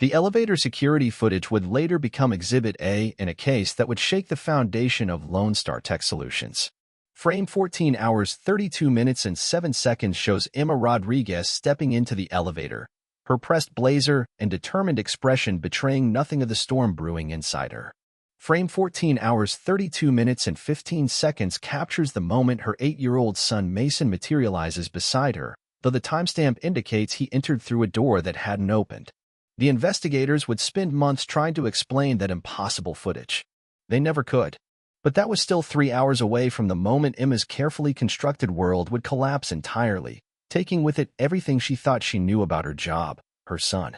The elevator security footage would later become Exhibit A in a case that would shake the foundation of Lone Star Tech Solutions. Frame 14 hours 32 minutes and 7 seconds shows Emma Rodriguez stepping into the elevator, her pressed blazer and determined expression betraying nothing of the storm brewing inside her. Frame 14 hours 32 minutes and 15 seconds captures the moment her 8-year-old son Mason materializes beside her, though the timestamp indicates he entered through a door that hadn't opened. The investigators would spend months trying to explain that impossible footage. They never could. But that was still 3 hours away from the moment Emma's carefully constructed world would collapse entirely, taking with it everything she thought she knew about her job, her son,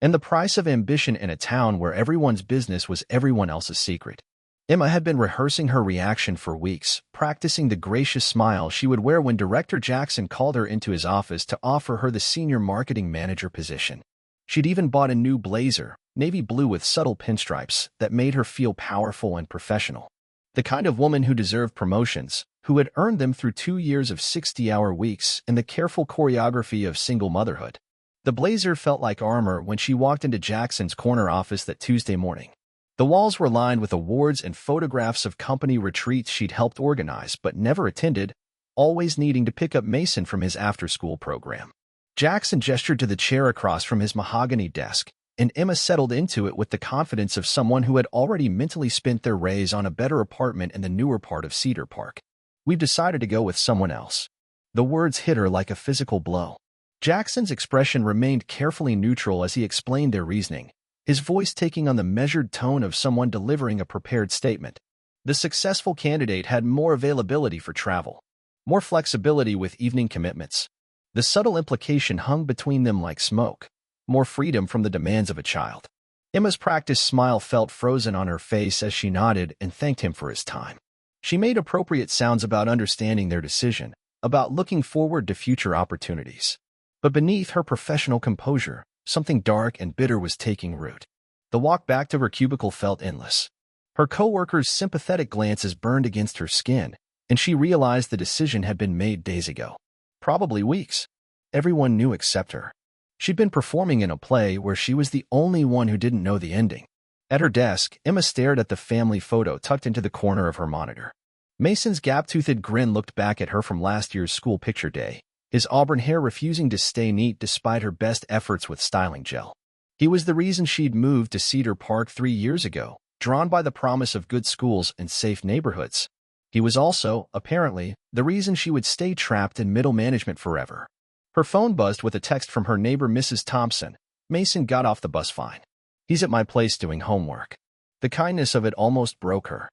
and the price of ambition in a town where everyone's business was everyone else's secret. Emma had been rehearsing her reaction for weeks, practicing the gracious smile she would wear when Director Jackson called her into his office to offer her the senior marketing manager position. She'd even bought a new blazer, navy blue with subtle pinstripes, that made her feel powerful and professional. The kind of woman who deserved promotions, who had earned them through 2 years of 60-hour weeks and the careful choreography of single motherhood. The blazer felt like armor when she walked into Jackson's corner office that Tuesday morning. The walls were lined with awards and photographs of company retreats she'd helped organize but never attended, always needing to pick up Mason from his after-school program. Jackson gestured to the chair across from his mahogany desk, and Emma settled into it with the confidence of someone who had already mentally spent their raise on a better apartment in the newer part of Cedar Park. "We've decided to go with someone else." The words hit her like a physical blow. Jackson's expression remained carefully neutral as he explained their reasoning, his voice taking on the measured tone of someone delivering a prepared statement. The successful candidate had more availability for travel, more flexibility with evening commitments. The subtle implication hung between them like smoke, more freedom from the demands of a child. Emma's practiced smile felt frozen on her face as she nodded and thanked him for his time. She made appropriate sounds about understanding their decision, about looking forward to future opportunities. But beneath her professional composure, something dark and bitter was taking root. The walk back to her cubicle felt endless. Her coworkers' sympathetic glances burned against her skin, and she realized the decision had been made days ago. Probably weeks. Everyone knew except her. She'd been performing in a play where she was the only one who didn't know the ending. At her desk, Emma stared at the family photo tucked into the corner of her monitor. Mason's gap-toothed grin looked back at her from last year's school picture day, his auburn hair refusing to stay neat despite her best efforts with styling gel. He was the reason she'd moved to Cedar Park 3 years ago, drawn by the promise of good schools and safe neighborhoods. He was also, apparently, the reason she would stay trapped in middle management forever. Her phone buzzed with a text from her neighbor Mrs. Thompson. "Mason got off the bus fine. He's at my place doing homework." The kindness of it almost broke her.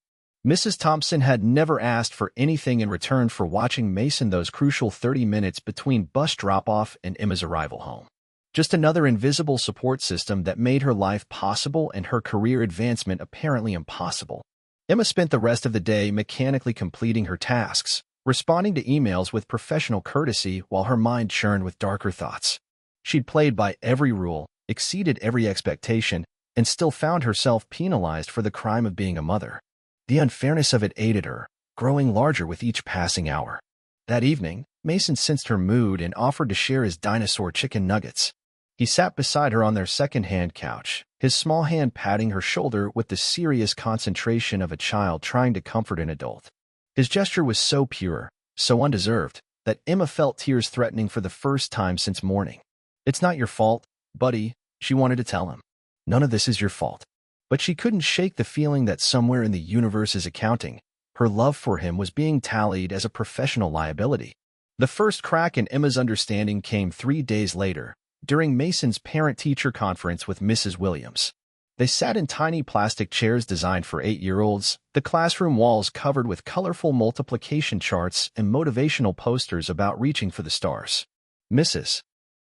Mrs. Thompson had never asked for anything in return for watching Mason those crucial 30 minutes between bus drop-off and Emma's arrival home. Just another invisible support system that made her life possible and her career advancement apparently impossible. Emma spent the rest of the day mechanically completing her tasks, responding to emails with professional courtesy while her mind churned with darker thoughts. She'd played by every rule, exceeded every expectation, and still found herself penalized for the crime of being a mother. The unfairness of it aided her, growing larger with each passing hour. That evening, Mason sensed her mood and offered to share his dinosaur chicken nuggets. He sat beside her on their second-hand couch, his small hand patting her shoulder with the serious concentration of a child trying to comfort an adult. His gesture was so pure, so undeserved, that Emma felt tears threatening for the first time since morning. "It's not your fault, buddy," she wanted to tell him. "None of this is your fault." But she couldn't shake the feeling that somewhere in the universe's accounting, her love for him was being tallied as a professional liability. The first crack in Emma's understanding came 3 days later, during Mason's parent-teacher conference with Mrs. Williams. They sat in tiny plastic chairs designed for 8-year-olds, the classroom walls covered with colorful multiplication charts and motivational posters about reaching for the stars. Mrs.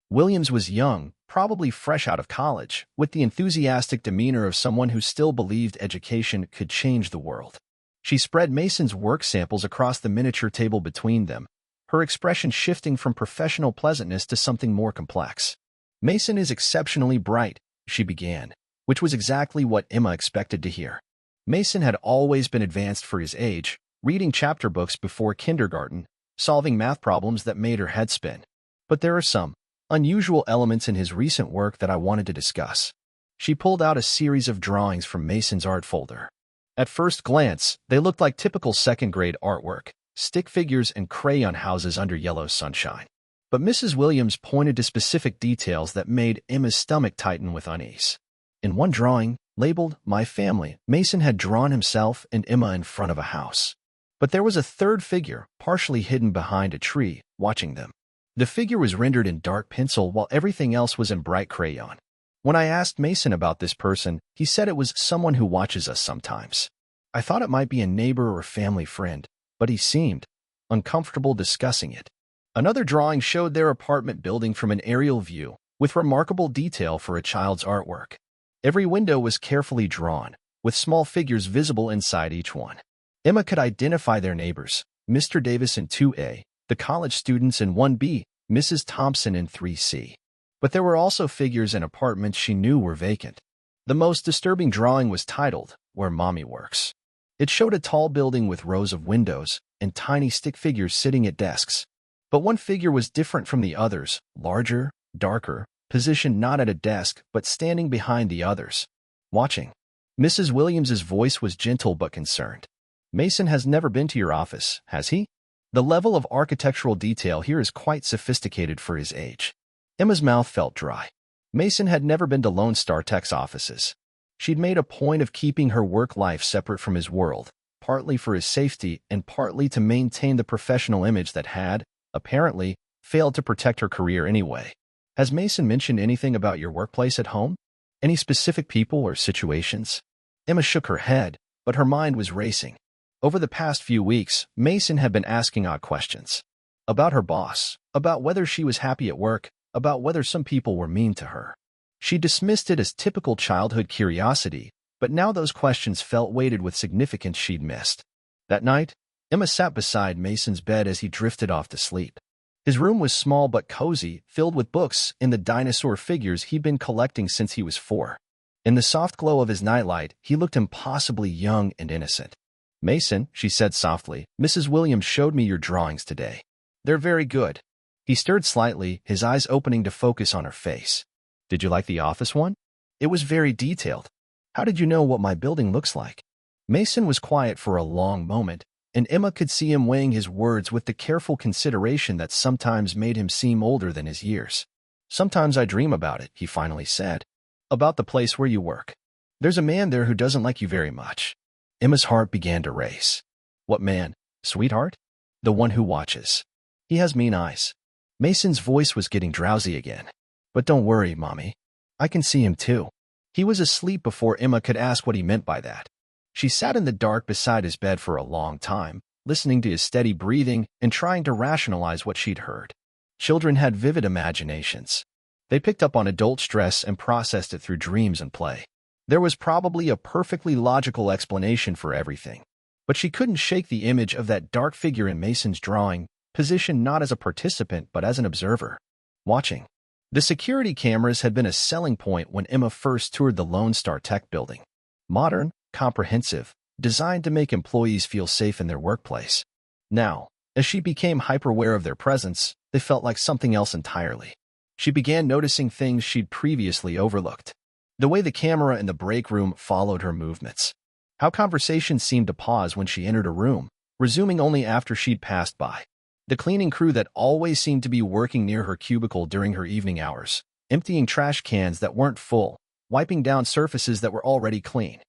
Williams was young, probably fresh out of college, with the enthusiastic demeanor of someone who still believed education could change the world. She spread Mason's work samples across the miniature table between them, her expression shifting from professional pleasantness to something more complex. "Mason is exceptionally bright," she began, which was exactly what Emma expected to hear. Mason had always been advanced for his age, reading chapter books before kindergarten, solving math problems that made her head spin. But there are some unusual elements in his recent work that I wanted to discuss. She pulled out a series of drawings from Mason's art folder. At first glance, they looked like typical second-grade artwork, stick figures and crayon houses under yellow sunshine. But Mrs. Williams pointed to specific details that made Emma's stomach tighten with unease. In one drawing, labeled My Family, Mason had drawn himself and Emma in front of a house. But there was a third figure, partially hidden behind a tree, watching them. The figure was rendered in dark pencil while everything else was in bright crayon. When I asked Mason about this person, he said it was someone who watches us sometimes. I thought it might be a neighbor or family friend, but he seemed uncomfortable discussing it. Another drawing showed their apartment building from an aerial view, with remarkable detail for a child's artwork. Every window was carefully drawn, with small figures visible inside each one. Emma could identify their neighbors, Mr. Davis in 2A, the college students in 1B, Mrs. Thompson in 3C. But there were also figures in apartments she knew were vacant. The most disturbing drawing was titled, Where Mommy Works. It showed a tall building with rows of windows and tiny stick figures sitting at desks. But one figure was different from the others, larger, darker, positioned not at a desk but standing behind the others, watching. Mrs. Williams's voice was gentle but concerned. Mason has never been to your office, has he? The level of architectural detail here is quite sophisticated for his age. Emma's mouth felt dry. Mason had never been to Lone Star Tech's offices. She'd made a point of keeping her work life separate from his world, partly for his safety and partly to maintain the professional image that had, apparently, failed to protect her career anyway. Has Mason mentioned anything about your workplace at home? Any specific people or situations? Emma shook her head, but her mind was racing. Over the past few weeks, Mason had been asking odd questions. About her boss, about whether she was happy at work, about whether some people were mean to her. She dismissed it as typical childhood curiosity, but now those questions felt weighted with significance she'd missed. That night, Emma sat beside Mason's bed as he drifted off to sleep. His room was small but cozy, filled with books and the dinosaur figures he'd been collecting since he was 4. In the soft glow of his nightlight, he looked impossibly young and innocent. Mason, she said softly, Mrs. Williams showed me your drawings today. They're very good. He stirred slightly, his eyes opening to focus on her face. Did you like the office one? It was very detailed. How did you know what my building looks like? Mason was quiet for a long moment, and Emma could see him weighing his words with the careful consideration that sometimes made him seem older than his years. Sometimes I dream about it, he finally said. About the place where you work. There's a man there who doesn't like you very much. Emma's heart began to race. What man? Sweetheart? The one who watches. He has mean eyes. Mason's voice was getting drowsy again. But don't worry, Mommy. I can see him too. He was asleep before Emma could ask what he meant by that. She sat in the dark beside his bed for a long time, listening to his steady breathing and trying to rationalize what she'd heard. Children had vivid imaginations. They picked up on adult stress and processed it through dreams and play. There was probably a perfectly logical explanation for everything. But she couldn't shake the image of that dark figure in Mason's drawing, positioned not as a participant but as an observer, watching. The security cameras had been a selling point when Emma first toured the Lone Star Tech building. Modern, comprehensive, designed to make employees feel safe in their workplace. Now, as she became hyper-aware of their presence, they felt like something else entirely. She began noticing things she'd previously overlooked. The way the camera in the break room followed her movements. How conversations seemed to pause when she entered a room, resuming only after she'd passed by. The cleaning crew that always seemed to be working near her cubicle during her evening hours, emptying trash cans that weren't full, wiping down surfaces that were already clean.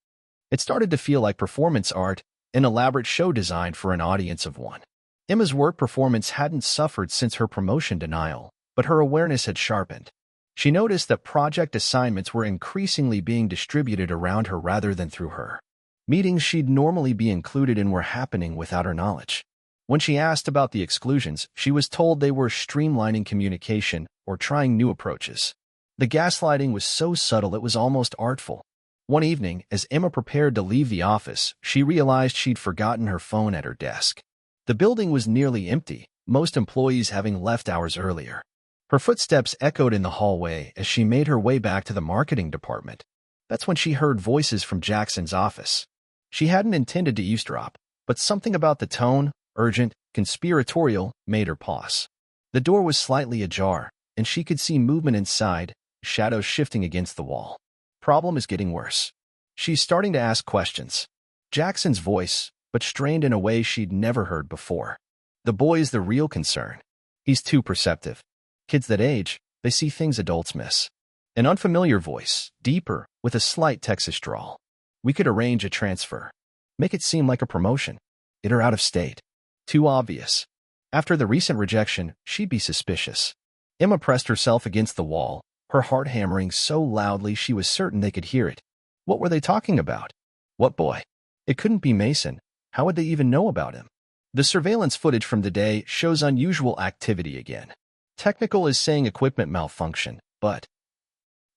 It started to feel like performance art, an elaborate show designed for an audience of one. Emma's work performance hadn't suffered since her promotion denial, but her awareness had sharpened. She noticed that project assignments were increasingly being distributed around her rather than through her. Meetings she'd normally be included in were happening without her knowledge. When she asked about the exclusions, she was told they were streamlining communication or trying new approaches. The gaslighting was so subtle it was almost artful. One evening, as Emma prepared to leave the office, she realized she'd forgotten her phone at her desk. The building was nearly empty, most employees having left hours earlier. Her footsteps echoed in the hallway as she made her way back to the marketing department. That's when she heard voices from Jackson's office. She hadn't intended to eavesdrop, but something about the tone, urgent, conspiratorial, made her pause. The door was slightly ajar, and she could see movement inside, shadows shifting against the wall. Problem is getting worse. She's starting to ask questions. Jackson's voice, but strained in a way she'd never heard before. The boy is the real concern. He's too perceptive. Kids that age, they see things adults miss. An unfamiliar voice, deeper, with a slight Texas drawl. We could arrange a transfer. Make it seem like a promotion. Get her out of state. Too obvious. After the recent rejection, she'd be suspicious. Emma pressed herself against the wall, her heart hammering so loudly she was certain they could hear it. What were they talking about? What boy? It couldn't be Mason. How would they even know about him? The surveillance footage from the day shows unusual activity again. Technical is saying equipment malfunction, but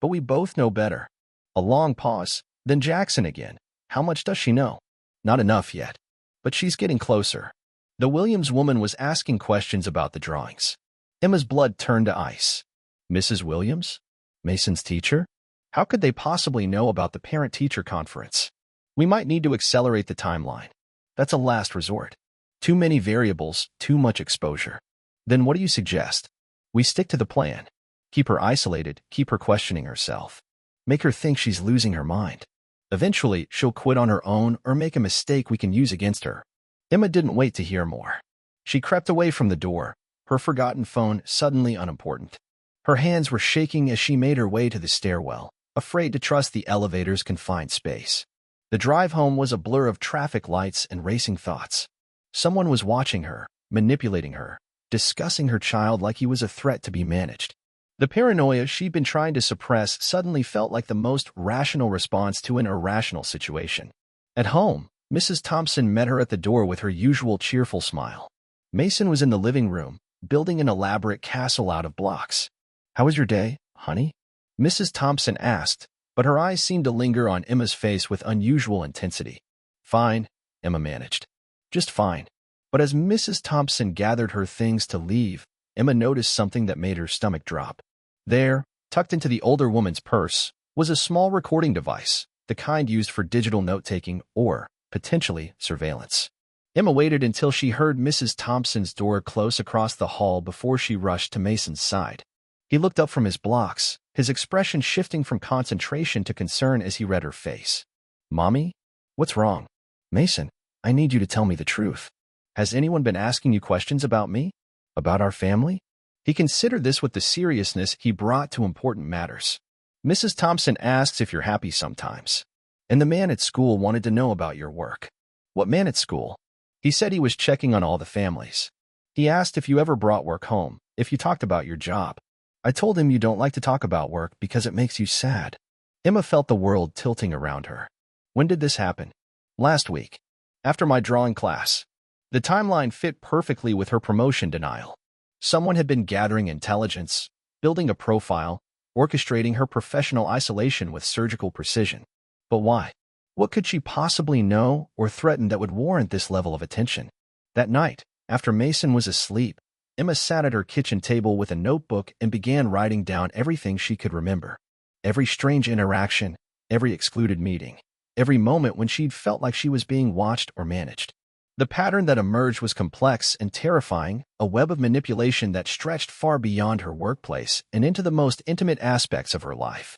we both know better. A long pause, then Jackson again. How much does she know? Not enough yet. But she's getting closer. The Williams woman was asking questions about the drawings. Emma's blood turned to ice. Mrs. Williams? Mason's teacher? How could they possibly know about the parent-teacher conference? We might need to accelerate the timeline. That's a last resort. Too many variables, too much exposure. Then what do you suggest? We stick to the plan. Keep her isolated, keep her questioning herself. Make her think she's losing her mind. Eventually, she'll quit on her own or make a mistake we can use against her. Emma didn't wait to hear more. She crept away from the door, her forgotten phone suddenly unimportant. Her hands were shaking as she made her way to the stairwell, afraid to trust the elevator's confined space. The drive home was a blur of traffic lights and racing thoughts. Someone was watching her, manipulating her, discussing her child like he was a threat to be managed. The paranoia she'd been trying to suppress suddenly felt like the most rational response to an irrational situation. At home, Mrs. Thompson met her at the door with her usual cheerful smile. Mason was in the living room, building an elaborate castle out of blocks. "How was your day, honey?" Mrs. Thompson asked, but her eyes seemed to linger on Emma's face with unusual intensity. "Fine," Emma managed. "Just fine." But as Mrs. Thompson gathered her things to leave, Emma noticed something that made her stomach drop. There, tucked into the older woman's purse, was a small recording device, the kind used for digital note-taking or, potentially, surveillance. Emma waited until she heard Mrs. Thompson's door close across the hall before she rushed to Mason's side. He looked up from his blocks, his expression shifting from concentration to concern as he read her face. "Mommy? What's wrong?" "Mason, I need you to tell me the truth. Has anyone been asking you questions about me? About our family?" He considered this with the seriousness he brought to important matters. "Mrs. Thompson asks if you're happy sometimes. And the man at school wanted to know about your work." "What man at school?" "He said he was checking on all the families. He asked if you ever brought work home, if you talked about your job. I told him you don't like to talk about work because it makes you sad." Emma felt the world tilting around her. "When did this happen?" "Last week. After my drawing class." The timeline fit perfectly with her promotion denial. Someone had been gathering intelligence, building a profile, orchestrating her professional isolation with surgical precision. But why? What could she possibly know or threaten that would warrant this level of attention? That night, after Mason was asleep, Emma sat at her kitchen table with a notebook and began writing down everything she could remember. Every strange interaction, every excluded meeting, every moment when she'd felt like she was being watched or managed. The pattern that emerged was complex and terrifying, a web of manipulation that stretched far beyond her workplace and into the most intimate aspects of her life.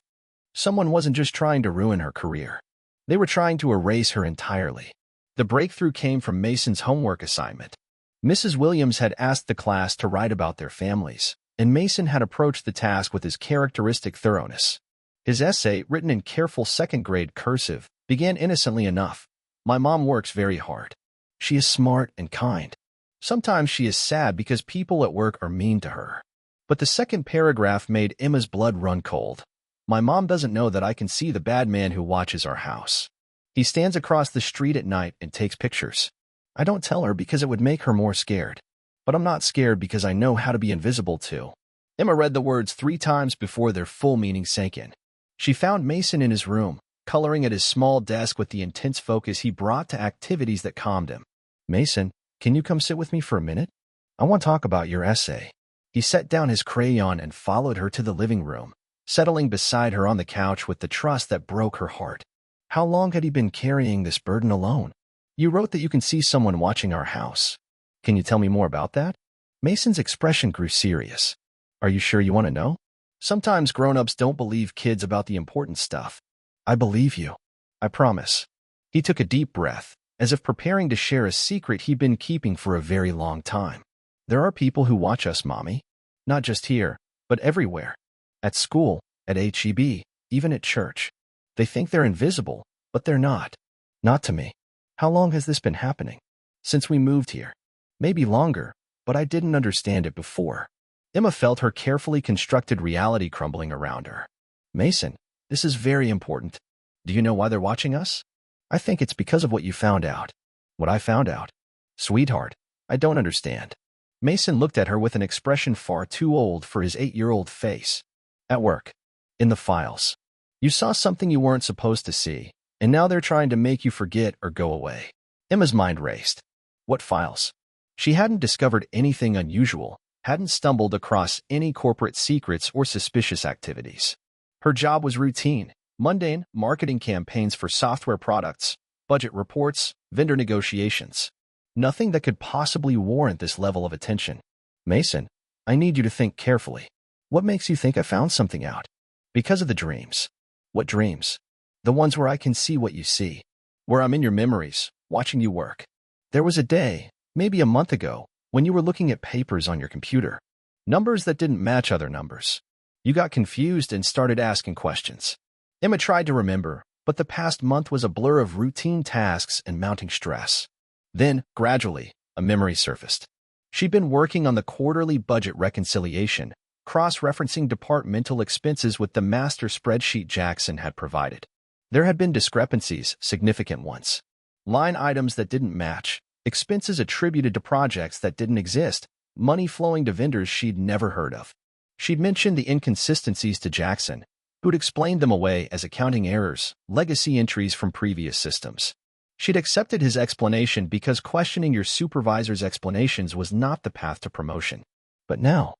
Someone wasn't just trying to ruin her career. They were trying to erase her entirely. The breakthrough came from Mason's homework assignment. Mrs. Williams had asked the class to write about their families, and Mason had approached the task with his characteristic thoroughness. His essay, written in careful second-grade cursive, began innocently enough. "My mom works very hard. She is smart and kind. Sometimes she is sad because people at work are mean to her." But the second paragraph made Emma's blood run cold. "My mom doesn't know that I can see the bad man who watches our house. He stands across the street at night and takes pictures. I don't tell her because it would make her more scared. But I'm not scared because I know how to be invisible too." Emma read the words 3 times before their full meaning sank in. She found Mason in his room, coloring at his small desk with the intense focus he brought to activities that calmed him. "Mason, can you come sit with me for a minute? I want to talk about your essay." He set down his crayon and followed her to the living room, settling beside her on the couch with the trust that broke her heart. How long had he been carrying this burden alone? "You wrote that you can see someone watching our house. Can you tell me more about that?" Mason's expression grew serious. "Are you sure you want to know? Sometimes grown-ups don't believe kids about the important stuff. I believe you. I promise. He took a deep breath, as if preparing to share a secret he'd been keeping for a very long time. There are people who watch us, Mommy. Not just here, but everywhere. At school, at HEB, even at church. They think they're invisible, but they're not. Not to me. How long has this been happening? Since we moved here. Maybe longer, but I didn't understand it before. Emma felt her carefully constructed reality crumbling around her. Mason, this is very important. Do you know why they're watching us? I think it's because of what you found out. What I found out? Sweetheart, I don't understand. Mason looked at her with an expression far too old for his 8-year-old face. At work. In the files. You saw something you weren't supposed to see, and now they're trying to make you forget or go away. Emma's mind raced. What files? She hadn't discovered anything unusual, hadn't stumbled across any corporate secrets or suspicious activities. Her job was routine, mundane marketing campaigns for software products, budget reports, vendor negotiations. Nothing that could possibly warrant this level of attention. Mason, I need you to think carefully. What makes you think I found something out? Because of the dreams. What dreams? The ones where I can see what you see. Where I'm in your memories, watching you work. There was a day, maybe a month ago, when you were looking at papers on your computer. Numbers that didn't match other numbers. You got confused and started asking questions. Emma tried to remember, but the past month was a blur of routine tasks and mounting stress. Then, gradually, a memory surfaced. She'd been working on the quarterly budget reconciliation, cross-referencing departmental expenses with the master spreadsheet Jackson had provided. There had been discrepancies, significant ones. Line items that didn't match, expenses attributed to projects that didn't exist, money flowing to vendors she'd never heard of. She'd mentioned the inconsistencies to Jackson, who'd explained them away as accounting errors, legacy entries from previous systems. She'd accepted his explanation because questioning your supervisor's explanations was not the path to promotion. But now,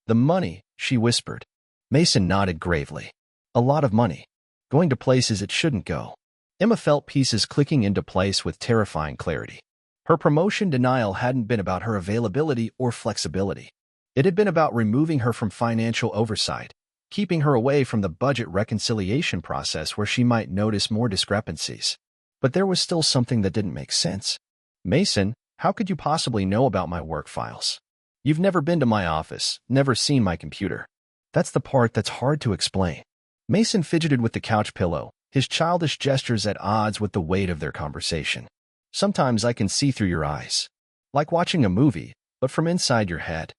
the money, she whispered. Mason nodded gravely. A lot of money. Going to places it shouldn't go. Emma felt pieces clicking into place with terrifying clarity. Her promotion denial hadn't been about her availability or flexibility. It had been about removing her from financial oversight, keeping her away from the budget reconciliation process where she might notice more discrepancies. But there was still something that didn't make sense. Mason, how could you possibly know about my work files? You've never been to my office, never seen my computer. That's the part that's hard to explain. Mason fidgeted with the couch pillow, his childish gestures at odds with the weight of their conversation. Sometimes I can see through your eyes. Like watching a movie, but from inside your head.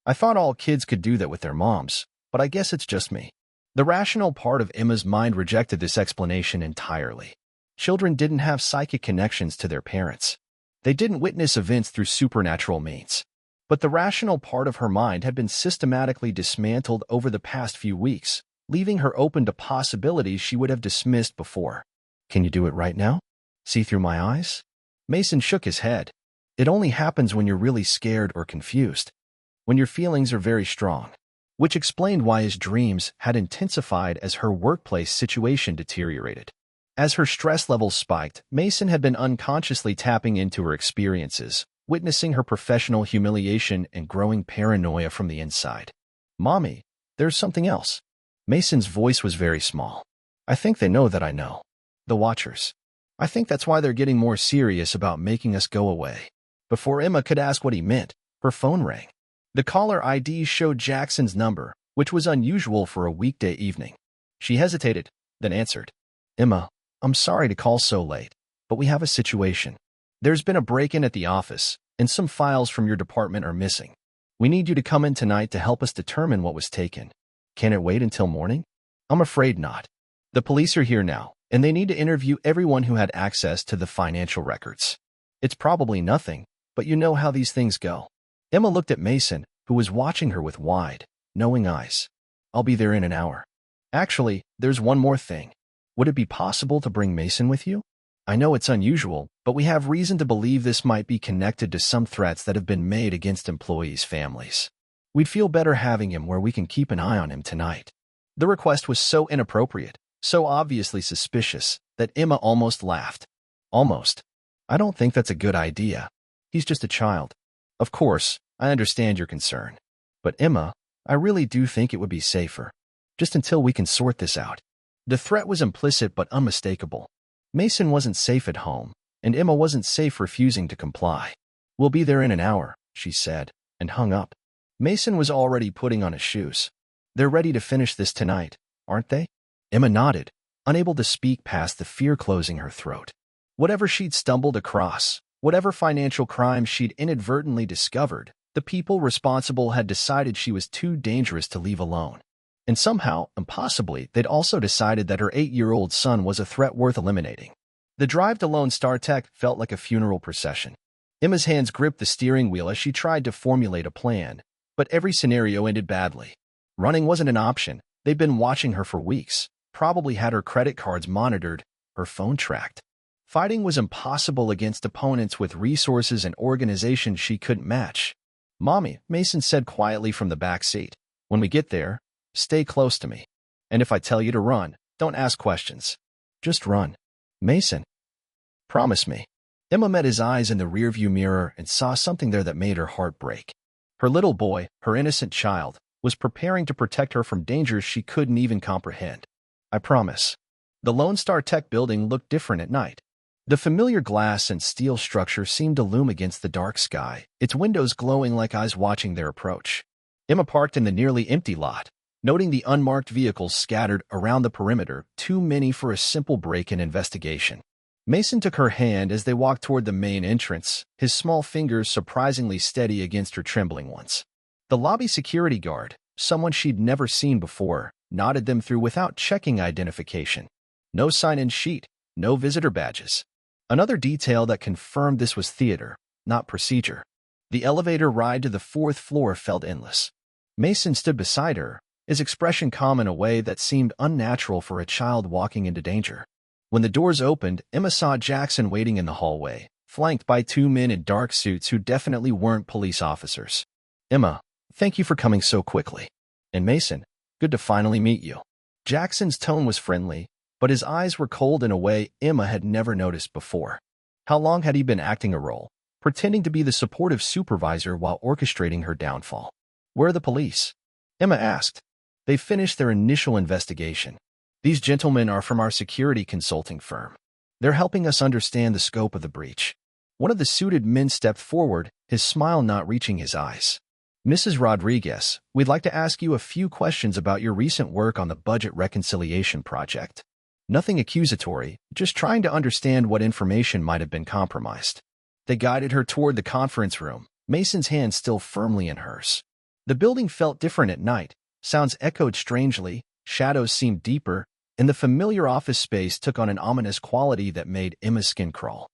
I thought all kids could do that with their moms, but I guess it's just me. The rational part of Emma's mind rejected this explanation entirely. Children didn't have psychic connections to their parents. They didn't witness events through supernatural means. But the rational part of her mind had been systematically dismantled over the past few weeks, leaving her open to possibilities she would have dismissed before. Can you do it right now? See through my eyes? Mason shook his head. It only happens when you're really scared or confused. When your feelings are very strong. Which explained why his dreams had intensified as her workplace situation deteriorated. As her stress levels spiked, Mason had been unconsciously tapping into her experiences, witnessing her professional humiliation and growing paranoia from the inside. Mommy, there's something else. Mason's voice was very small. I think they know that I know. The Watchers. I think that's why they're getting more serious about making us go away. Before Emma could ask what he meant, her phone rang. The caller ID showed Jackson's number, which was unusual for a weekday evening. She hesitated, then answered. Emma, I'm sorry to call so late, but we have a situation. There's been a break-in at the office, and some files from your department are missing. We need you to come in tonight to help us determine what was taken. Can it wait until morning? I'm afraid not. The police are here now, and they need to interview everyone who had access to the financial records. It's probably nothing, but you know how these things go. Emma looked at Mason, who was watching her with wide, knowing eyes. I'll be there in an hour. Actually, there's one more thing. Would it be possible to bring Mason with you? I know it's unusual, but we have reason to believe this might be connected to some threats that have been made against employees' families. We'd feel better having him where we can keep an eye on him tonight. The request was so inappropriate, so obviously suspicious, that Emma almost laughed. Almost. I don't think that's a good idea. He's just a child. Of course, I understand your concern. But Emma, I really do think it would be safer. Just until we can sort this out. The threat was implicit but unmistakable. Mason wasn't safe at home, and Emma wasn't safe refusing to comply. "We'll be there in an hour," she said, and hung up. Mason was already putting on his shoes. "They're ready to finish this tonight, aren't they?" Emma nodded, unable to speak past the fear closing her throat. Whatever she'd stumbled across, whatever financial crime she'd inadvertently discovered, the people responsible had decided she was too dangerous to leave alone. And somehow, impossibly, they'd also decided that her 8-year-old son was a threat worth eliminating. The drive to Lone Star Tech felt like a funeral procession. Emma's hands gripped the steering wheel as she tried to formulate a plan, but every scenario ended badly. Running wasn't an option. They'd been watching her for weeks, probably had her credit cards monitored, her phone tracked. Fighting was impossible against opponents with resources and organization she couldn't match. "Mommy," Mason said quietly from the back seat, "when we get there, stay close to me. And if I tell you to run, don't ask questions. Just run." "Mason, promise me." Emma met his eyes in the rearview mirror and saw something there that made her heart break. Her little boy, her innocent child, was preparing to protect her from dangers she couldn't even comprehend. "I promise." The Lone Star Tech building looked different at night. The familiar glass and steel structure seemed to loom against the dark sky, its windows glowing like eyes watching their approach. Emma parked in the nearly empty lot, noting the unmarked vehicles scattered around the perimeter, too many for a simple break-in investigation. Mason took her hand as they walked toward the main entrance, his small fingers surprisingly steady against her trembling ones. The lobby security guard, someone she'd never seen before, nodded them through without checking identification. No sign-in sheet, no visitor badges. Another detail that confirmed this was theater, not procedure. The elevator ride to the 4th floor felt endless. Mason stood beside her, his expression calm in a way that seemed unnatural for a child walking into danger. When the doors opened, Emma saw Jackson waiting in the hallway, flanked by 2 men in dark suits who definitely weren't police officers. "Emma, thank you for coming so quickly. And Mason, good to finally meet you." Jackson's tone was friendly, but his eyes were cold in a way Emma had never noticed before. How long had he been acting a role, pretending to be the supportive supervisor while orchestrating her downfall? "Where are the police?" Emma asked. "They finished their initial investigation. These gentlemen are from our security consulting firm. They're helping us understand the scope of the breach." One of the suited men stepped forward, his smile not reaching his eyes. "Mrs. Rodriguez, we'd like to ask you a few questions about your recent work on the budget reconciliation project." Nothing accusatory, just trying to understand what information might have been compromised. They guided her toward the conference room, Mason's hand still firmly in hers. The building felt different at night, sounds echoed strangely, shadows seemed deeper, and the familiar office space took on an ominous quality that made Emma's skin crawl.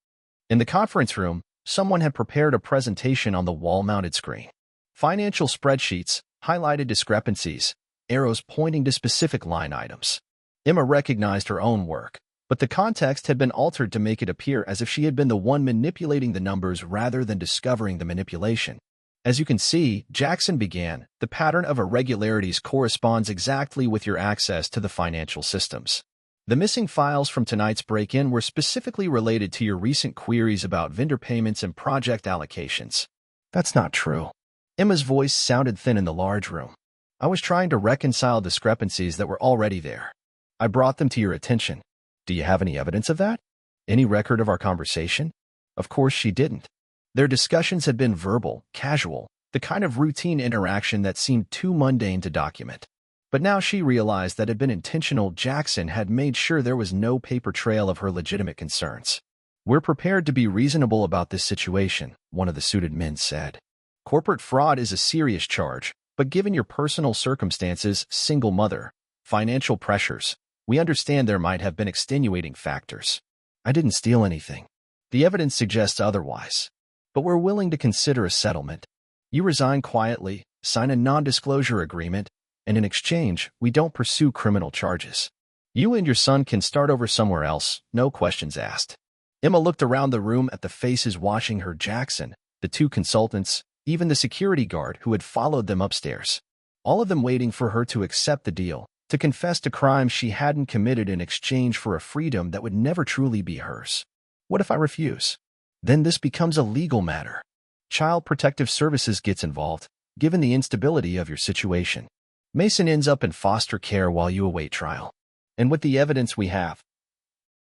In the conference room, someone had prepared a presentation on the wall-mounted screen. Financial spreadsheets, highlighted discrepancies, arrows pointing to specific line items. Emma recognized her own work, but the context had been altered to make it appear as if she had been the one manipulating the numbers rather than discovering the manipulation. "As you can see," Jackson began, "the pattern of irregularities corresponds exactly with your access to the financial systems. The missing files from tonight's break-in were specifically related to your recent queries about vendor payments and project allocations." "That's not true." Emma's voice sounded thin in the large room. "I was trying to reconcile discrepancies that were already there. I brought them to your attention. Do you have any evidence of that? Any record of our conversation?" Of course she didn't. Their discussions had been verbal, casual, the kind of routine interaction that seemed too mundane to document. But now she realized that it had been intentional. Jackson had made sure there was no paper trail of her legitimate concerns. "We're prepared to be reasonable about this situation," one of the suited men said. "Corporate fraud is a serious charge, but given your personal circumstances, single mother, financial pressures, we understand there might have been extenuating factors." "I didn't steal anything. The evidence suggests otherwise. But we're willing to consider a settlement. You resign quietly, sign a non-disclosure agreement, and in exchange, we don't pursue criminal charges. You and your son can start over somewhere else, no questions asked." Emma looked around the room at the faces watching her: Jackson, the 2 consultants, even the security guard who had followed them upstairs. All of them waiting for her to accept the deal, to confess to crimes she hadn't committed in exchange for a freedom that would never truly be hers. What if I refuse? Then this becomes a legal matter. Child Protective Services gets involved, given the instability of your situation. Mason ends up in foster care while you await trial. And with the evidence we have,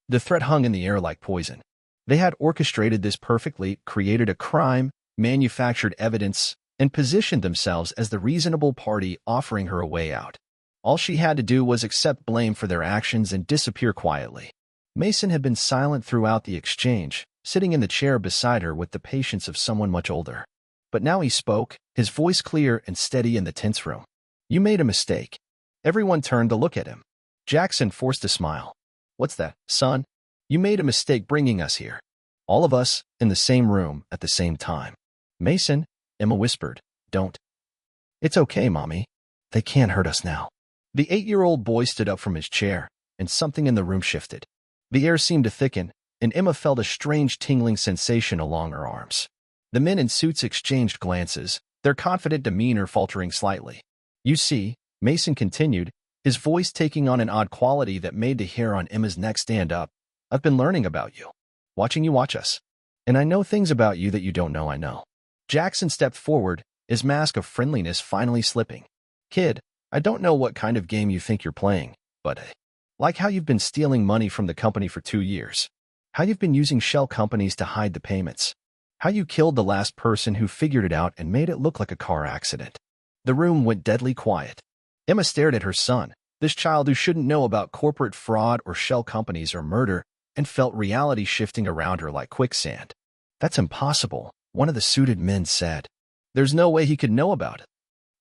the threat hung in the air like poison. They had orchestrated this perfectly, created a crime, manufactured evidence, and positioned themselves as the reasonable party offering her a way out. All she had to do was accept blame for their actions and disappear quietly. Mason had been silent throughout the exchange, sitting in the chair beside her with the patience of someone much older. But now he spoke, his voice clear and steady in the tense room. "You made a mistake." Everyone turned to look at him. Jackson forced a smile. "What's that, son? You made a mistake bringing us here." All of us in the same room at the same time. "Mason," Emma whispered, "don't." "It's okay, Mommy. They can't hurt us now." The 8-year-old boy stood up from his chair, and something in the room shifted. The air seemed to thicken, and Emma felt a strange tingling sensation along her arms. The men in suits exchanged glances, their confident demeanor faltering slightly. "You see," Mason continued, his voice taking on an odd quality that made the hair on Emma's neck stand up, "I've been learning about you, watching you watch us. And I know things about you that you don't know I know." Jackson stepped forward, his mask of friendliness finally slipping. "Kid, I don't know what kind of game you think you're playing, but like how you've been stealing money from the company for 2 years. How you've been using shell companies to hide the payments. How you killed the last person who figured it out and made it look like a car accident." The room went deadly quiet. Emma stared at her son, this child who shouldn't know about corporate fraud or shell companies or murder, and felt reality shifting around her like quicksand. "That's impossible," one of the suited men said. "There's no way he could know about it."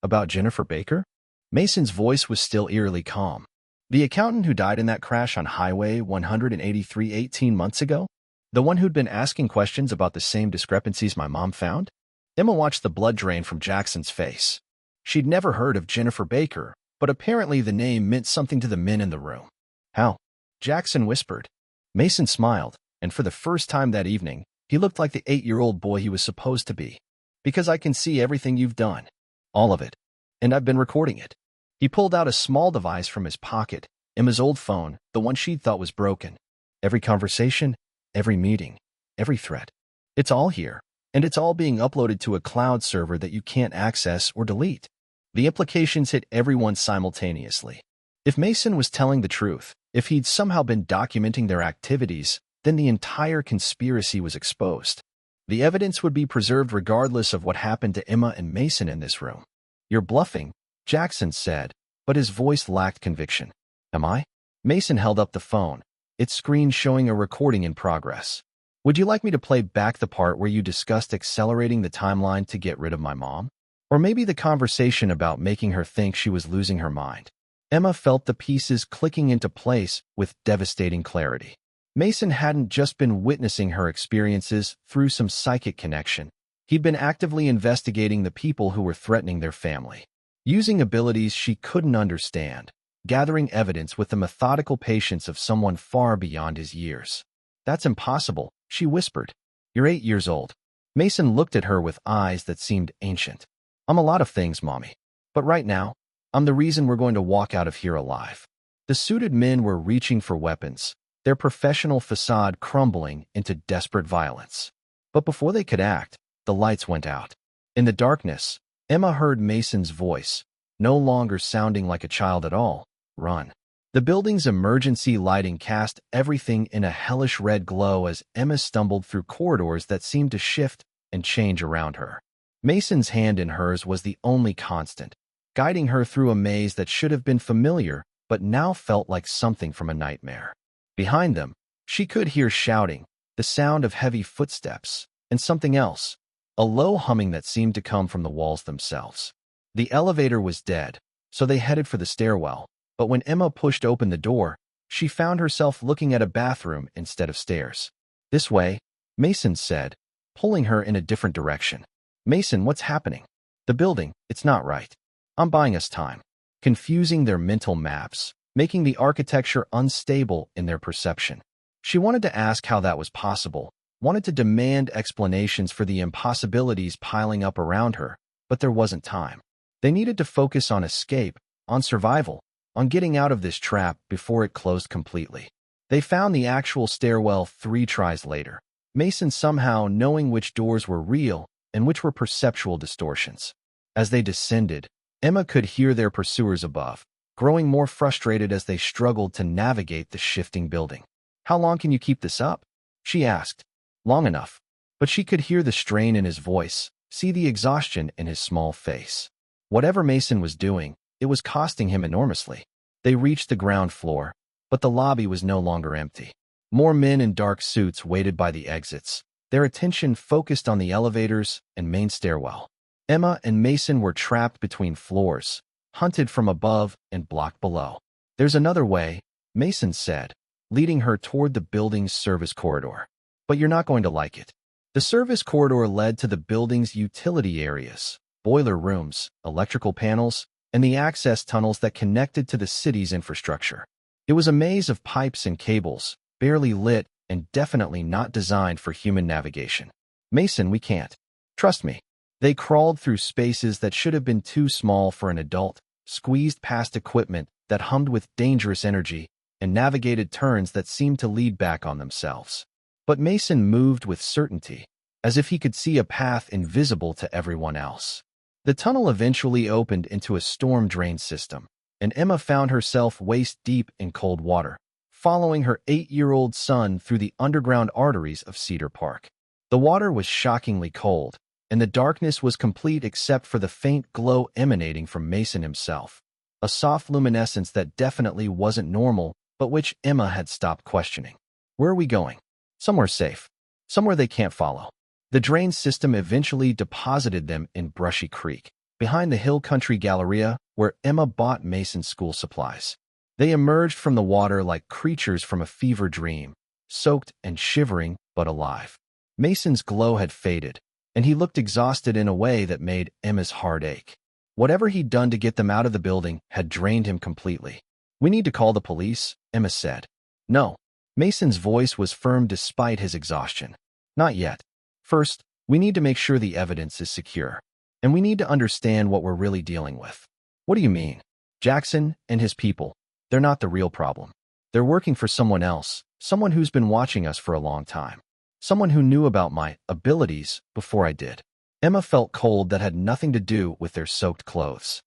"About Jennifer Baker?" Mason's voice was still eerily calm. "The accountant who died in that crash on Highway 183 18 months ago? The one who'd been asking questions about the same discrepancies my mom found?" Emma watched the blood drain from Jackson's face. She'd never heard of Jennifer Baker, but apparently the name meant something to the men in the room. "How?" Jackson whispered. Mason smiled, and for the first time that evening, he looked like the 8-year-old boy he was supposed to be. "Because I can see everything you've done. All of it. And I've been recording it." He pulled out a small device from his pocket, Emma's old phone, the one she'd thought was broken. "Every conversation, every meeting, every threat. It's all here, and it's all being uploaded to a cloud server that you can't access or delete." The implications hit everyone simultaneously. If Mason was telling the truth, if he'd somehow been documenting their activities, then the entire conspiracy was exposed. The evidence would be preserved regardless of what happened to Emma and Mason in this room. "You're bluffing," Jackson said, but his voice lacked conviction. "Am I?" Mason held up the phone, its screen showing a recording in progress. "Would you like me to play back the part where you discussed accelerating the timeline to get rid of my mom? Or maybe the conversation about making her think she was losing her mind?" Emma felt the pieces clicking into place with devastating clarity. Mason hadn't just been witnessing her experiences through some psychic connection. He'd been actively investigating the people who were threatening their family, using abilities she couldn't understand, gathering evidence with the methodical patience of someone far beyond his years. "That's impossible," she whispered. "You're 8 years old." Mason looked at her with eyes that seemed ancient. "I'm a lot of things, Mommy. But right now, I'm the reason we're going to walk out of here alive." The suited men were reaching for weapons, their professional facade crumbling into desperate violence. But before they could act, the lights went out. In the darkness, Emma heard Mason's voice, no longer sounding like a child at all. "Run." The building's emergency lighting cast everything in a hellish red glow as Emma stumbled through corridors that seemed to shift and change around her. Mason's hand in hers was the only constant, guiding her through a maze that should have been familiar but now felt like something from a nightmare. Behind them, she could hear shouting, the sound of heavy footsteps, and something else, a low humming that seemed to come from the walls themselves. The elevator was dead, so they headed for the stairwell, but when Emma pushed open the door, she found herself looking at a bathroom instead of stairs. "This way," Mason said, pulling her in a different direction. "Mason, what's happening?" "The building, it's not right. I'm buying us time." Confusing their mental maps, making the architecture unstable in their perception. She wanted to ask how that was possible, wanted to demand explanations for the impossibilities piling up around her, but there wasn't time. They needed to focus on escape, on survival, on getting out of this trap before it closed completely. They found the actual stairwell 3 tries later, Mason somehow knowing which doors were real and which were perceptual distortions. As they descended, Emma could hear their pursuers above, growing more frustrated as they struggled to navigate the shifting building. "How long can you keep this up?" she asked. "Long enough." But she could hear the strain in his voice, see the exhaustion in his small face. Whatever Mason was doing, it was costing him enormously. They reached the ground floor, but the lobby was no longer empty. More men in dark suits waited by the exits, their attention focused on the elevators and main stairwell. Emma and Mason were trapped between floors, hunted from above and blocked below. "There's another way," Mason said, leading her toward the building's service corridor. "But you're not going to like it." The service corridor led to the building's utility areas, boiler rooms, electrical panels, and the access tunnels that connected to the city's infrastructure. It was a maze of pipes and cables, barely lit and definitely not designed for human navigation. "Mason, we can't. Trust me." They crawled through spaces that should have been too small for an adult, squeezed past equipment that hummed with dangerous energy, and navigated turns that seemed to lead back on themselves. But Mason moved with certainty, as if he could see a path invisible to everyone else. The tunnel eventually opened into a storm drain system, and Emma found herself waist-deep in cold water, following her 8-year-old son through the underground arteries of Cedar Park. The water was shockingly cold, and the darkness was complete except for the faint glow emanating from Mason himself, a soft luminescence that definitely wasn't normal, but which Emma had stopped questioning. "Where are we going?" "Somewhere safe. Somewhere they can't follow." The drain system eventually deposited them in Brushy Creek, behind the Hill Country Galleria, where Emma bought Mason's school supplies. They emerged from the water like creatures from a fever dream, soaked and shivering, but alive. Mason's glow had faded, and he looked exhausted in a way that made Emma's heart ache. Whatever he'd done to get them out of the building had drained him completely. "We need to call the police," Emma said. "No." Mason's voice was firm despite his exhaustion. "Not yet. First, we need to make sure the evidence is secure. And we need to understand what we're really dealing with." "What do you mean?" "Jackson and his people. They're not the real problem. They're working for someone else, someone who's been watching us for a long time. Someone who knew about my abilities before I did." Emma felt cold that had nothing to do with their soaked clothes.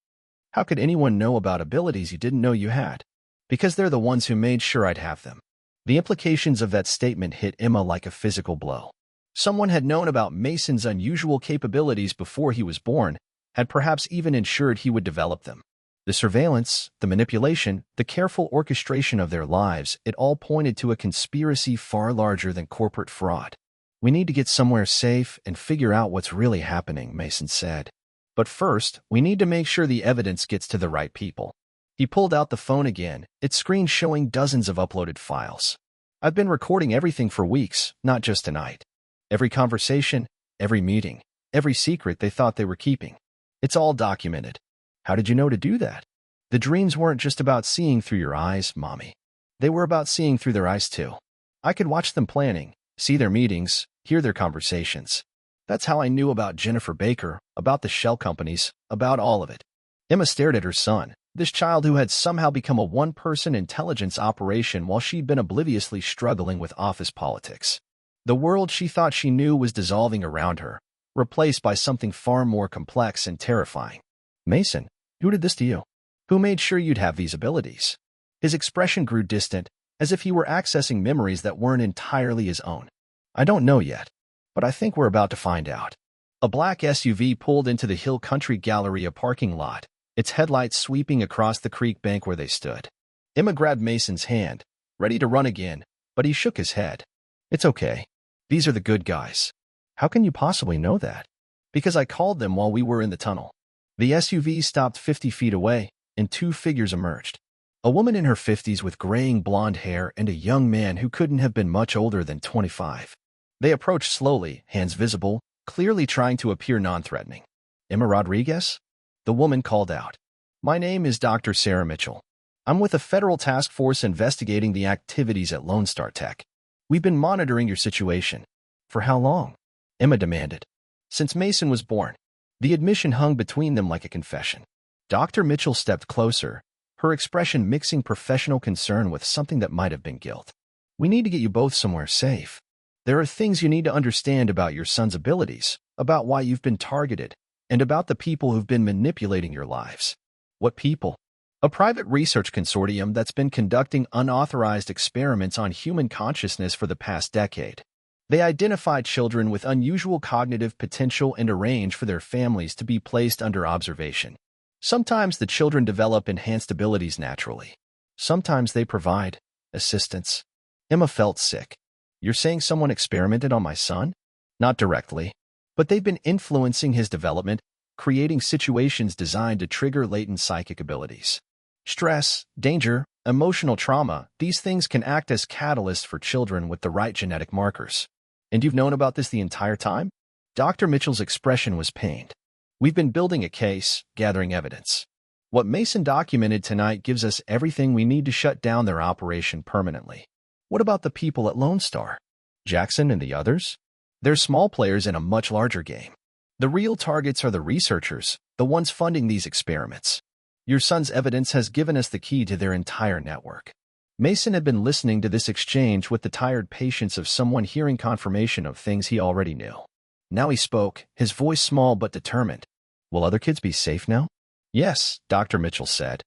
"How could anyone know about abilities you didn't know you had?" "Because they're the ones who made sure I'd have them." The implications of that statement hit Emma like a physical blow. Someone had known about Mason's unusual capabilities before he was born, had perhaps even ensured he would develop them. The surveillance, the manipulation, the careful orchestration of their lives, it all pointed to a conspiracy far larger than corporate fraud. "We need to get somewhere safe and figure out what's really happening," Mason said. "But first, we need to make sure the evidence gets to the right people." He pulled out the phone again, its screen showing dozens of uploaded files. "I've been recording everything for weeks, not just tonight. Every conversation, every meeting, every secret they thought they were keeping. It's all documented." "How did you know to do that?" "The dreams weren't just about seeing through your eyes, Mommy. They were about seeing through their eyes too. I could watch them planning, see their meetings, hear their conversations. That's how I knew about Jennifer Baker, about the shell companies, about all of it." Emma stared at her son, this child who had somehow become a one-person intelligence operation while she'd been obliviously struggling with office politics. The world she thought she knew was dissolving around her, replaced by something far more complex and terrifying. "Mason, who did this to you? Who made sure you'd have these abilities?" His expression grew distant, as if he were accessing memories that weren't entirely his own. "I don't know yet, but I think we're about to find out." A black SUV pulled into the Hill Country Galleria parking lot, its headlights sweeping across the creek bank where they stood. Emma grabbed Mason's hand, ready to run again, but he shook his head. "It's okay. These are the good guys." "How can you possibly know that?" "Because I called them while we were in the tunnel." The SUV stopped 50 feet away, and two figures emerged. A woman in her 50s with graying blonde hair and a young man who couldn't have been much older than 25. They approached slowly, hands visible, clearly trying to appear non-threatening. "Emma Rodriguez?" The woman called out. "My name is Dr. Sarah Mitchell. I'm with a federal task force investigating the activities at Lone Star Tech. We've been monitoring your situation." "For how long?" Emma demanded. "Since Mason was born." The admission hung between them like a confession. Dr. Mitchell stepped closer, her expression mixing professional concern with something that might have been guilt. "We need to get you both somewhere safe. There are things you need to understand about your son's abilities, about why you've been targeted, and about the people who've been manipulating your lives." "What people?" a private research consortium that's been conducting unauthorized experiments on human consciousness for the past decade. They identified children with unusual cognitive potential and arranged for their families to be placed under observation. Sometimes the children develop enhanced abilities naturally. Sometimes they provide assistance. Emma felt sick. You're saying someone experimented on my son? Not directly. But they've been influencing his development, creating situations designed to trigger latent psychic abilities. Stress, danger, emotional trauma, these things can act as catalysts for children with the right genetic markers. And you've known about this the entire time? Dr. Mitchell's expression was pained. We've been building a case, gathering evidence. What Mason documented tonight gives us everything we need to shut down their operation permanently. What about the people at Lone Star? Jackson and the others? They're small players in a much larger game. The real targets are the researchers, the ones funding these experiments. Your son's evidence has given us the key to their entire network. Mason had been listening to this exchange with the tired patience of someone hearing confirmation of things he already knew. Now he spoke, his voice small but determined. Will other kids be safe now? Yes, Dr. Mitchell said.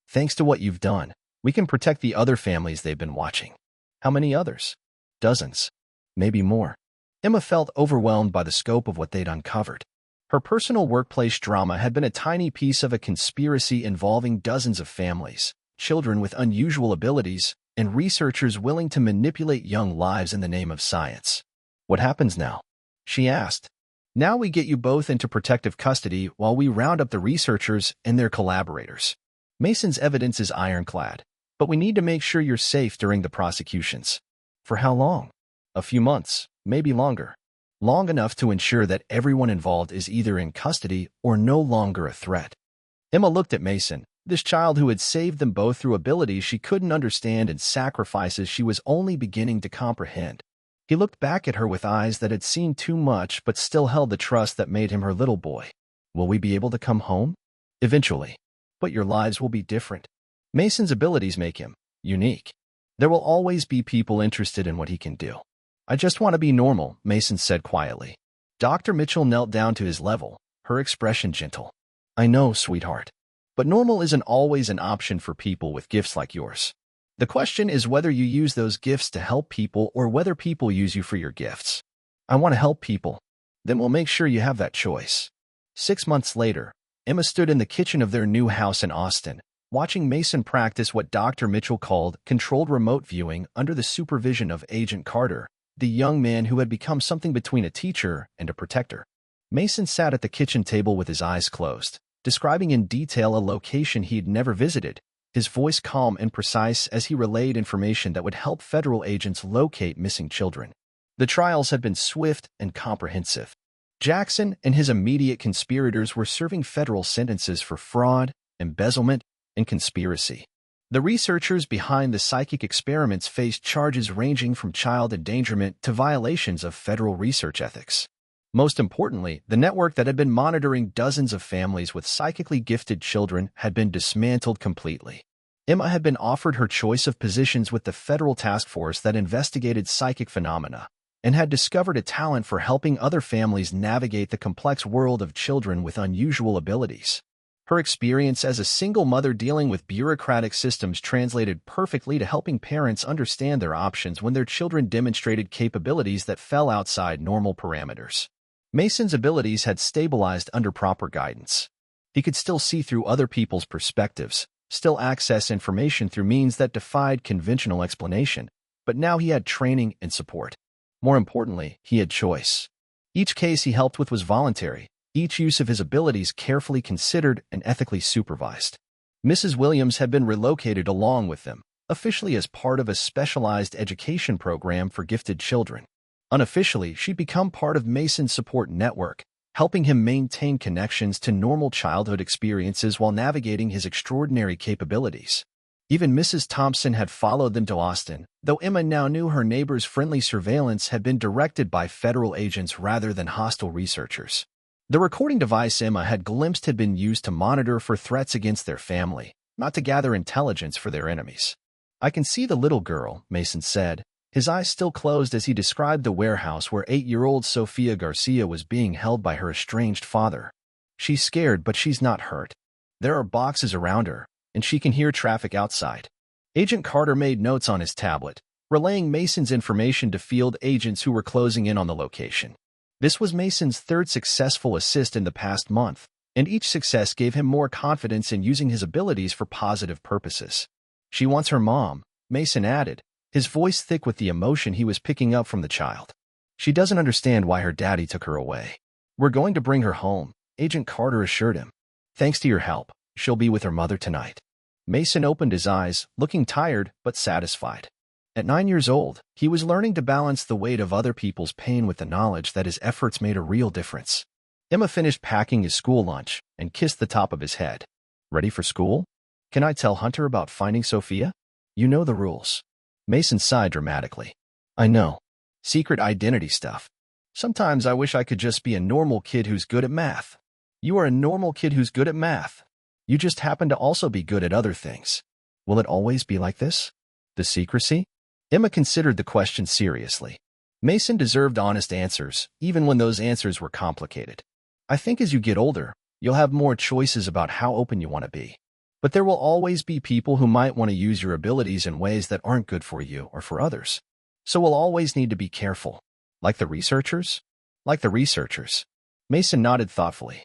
Thanks to what you've done, we can protect the other families they've been watching. How many others? Dozens. Maybe more. Emma felt overwhelmed by the scope of what they'd uncovered. Her personal workplace drama had been a tiny piece of a conspiracy involving dozens of families, children with unusual abilities, and researchers willing to manipulate young lives in the name of science. What happens now? She asked. Now we get you both into protective custody while we round up the researchers and their collaborators. Mason's evidence is ironclad, but we need to make sure you're safe during the prosecutions. For how long? A few months, maybe longer. Long enough to ensure that everyone involved is either in custody or no longer a threat. Emma looked at Mason, this child who had saved them both through abilities she couldn't understand and sacrifices she was only beginning to comprehend. He looked back at her with eyes that had seen too much but still held the trust that made him her little boy. Will we be able to come home? Eventually. But your lives will be different. Mason's abilities make him unique. There will always be people interested in what he can do. I just want to be normal, Mason said quietly. Dr. Mitchell knelt down to his level, her expression gentle. I know, sweetheart. But normal isn't always an option for people with gifts like yours. The question is whether you use those gifts to help people or whether people use you for your gifts. I want to help people. Then we'll make sure you have that choice. 6 months later, Emma stood in the kitchen of their new house in Austin, watching Mason practice what Dr. Mitchell called controlled remote viewing under the supervision of Agent Carter, the young man who had become something between a teacher and a protector. Mason sat at the kitchen table with his eyes closed, describing in detail a location he'd never visited, his voice calm and precise as he relayed information that would help federal agents locate missing children. The trials had been swift and comprehensive. Jackson and his immediate conspirators were serving federal sentences for fraud, embezzlement, and conspiracy. The researchers behind the psychic experiments faced charges ranging from child endangerment to violations of federal research ethics. Most importantly, the network that had been monitoring dozens of families with psychically gifted children had been dismantled completely. Emma had been offered her choice of positions with the federal task force that investigated psychic phenomena and had discovered a talent for helping other families navigate the complex world of children with unusual abilities. Her experience as a single mother dealing with bureaucratic systems translated perfectly to helping parents understand their options when their children demonstrated capabilities that fell outside normal parameters. Mason's abilities had stabilized under proper guidance. He could still see through other people's perspectives, still access information through means that defied conventional explanation, but now he had training and support. More importantly, he had choice. Each case he helped with was voluntary, each use of his abilities carefully considered and ethically supervised. Mrs. Williams had been relocated along with them, officially as part of a specialized education program for gifted children. Unofficially, she'd become part of Mason's support network, helping him maintain connections to normal childhood experiences while navigating his extraordinary capabilities. Even Mrs. Thompson had followed them to Austin, though Emma now knew her neighbor's friendly surveillance had been directed by federal agents rather than hostile researchers. The recording device Emma had glimpsed had been used to monitor for threats against their family, not to gather intelligence for their enemies. I can see the little girl, Mason said, his eyes still closed as he described the warehouse where 8-year-old Sofia Garcia was being held by her estranged father. She's scared, but she's not hurt. There are boxes around her, and she can hear traffic outside. Agent Carter made notes on his tablet, relaying Mason's information to field agents who were closing in on the location. This was Mason's third successful assist in the past month, and each success gave him more confidence in using his abilities for positive purposes. She wants her mom, Mason added, his voice thick with the emotion he was picking up from the child. She doesn't understand why her daddy took her away. We're going to bring her home, Agent Carter assured him. Thanks to your help, she'll be with her mother tonight. Mason opened his eyes, looking tired but satisfied. At 9 years old, he was learning to balance the weight of other people's pain with the knowledge that his efforts made a real difference. Emma finished packing his school lunch and kissed the top of his head. Ready for school? Can I tell Hunter about finding Sophia? You know the rules. Mason sighed dramatically. I know. Secret identity stuff. Sometimes I wish I could just be a normal kid who's good at math. You are a normal kid who's good at math. You just happen to also be good at other things. Will it always be like this? The secrecy? Emma considered the question seriously. Mason deserved honest answers, even when those answers were complicated. I think as you get older, you'll have more choices about how open you want to be. But there will always be people who might want to use your abilities in ways that aren't good for you or for others. So we'll always need to be careful. Like the researchers? Like the researchers. Mason nodded thoughtfully.